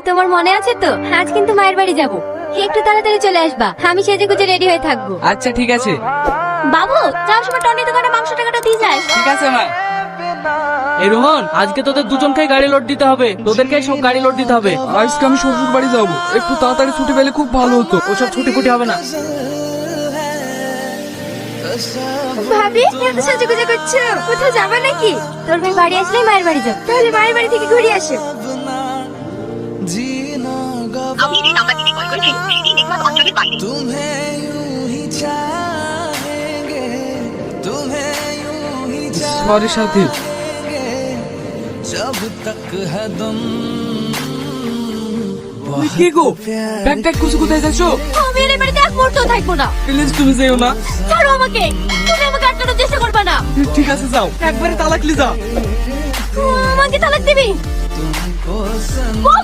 তোমার মনে আছে তো আজ কিন্তু মায়ের বাড়ি যাব, একটু তাড়াতাড়ি চলে আসবা, আমি সেজে গুজে রেডি হয়ে থাকবো। আচ্ছা ঠিক আছে। বাবু যাওয়ার সময় টনি দোকানে মাংস টাকাটা দিয়ে যায়। ঠিক আছে মা। এই রোহন, আজকে তোদের দুজনকে গাড়ি লোড দিতে হবে, তোদেরকে সব গাড়ি লোড দিতে হবে। আজকে আমি শ্বশুর বাড়ি যাবো, একটু তাড়াতাড়ি ছুটি পেলে খুব ভালো হতো। ওসব ছুটি ফুটি হবে না। ভাবি এত সাজে গুজে করছো, কোথাও যাবে নাকি? তোর ভাই বাড়ি আসলে মায়ের বাড়ি যাও, তাহলে মায়ের বাড়ি থেকে ঘুরে আসো। আপনি যে নাম্বার থেকে কল করেছেন সেটি নেটওয়ার্ক অঞ্চলের বাইরে। সরি সাথী। কি গো, ব্যাগ ট্যাগ কুচু কোথায় যাচ্ছ? আমি আর এই বাড়িতে এক মুহূর্তও থাকবো না। প্লিজ তুমি যেও না। ছাড়ো আমাকে, তুমি আমাকে আটকানোর চেষ্টা করবে না। ঠিক আছে যাও, একবারে তালাক লি যা। আমাকে তালাক দিবি? বল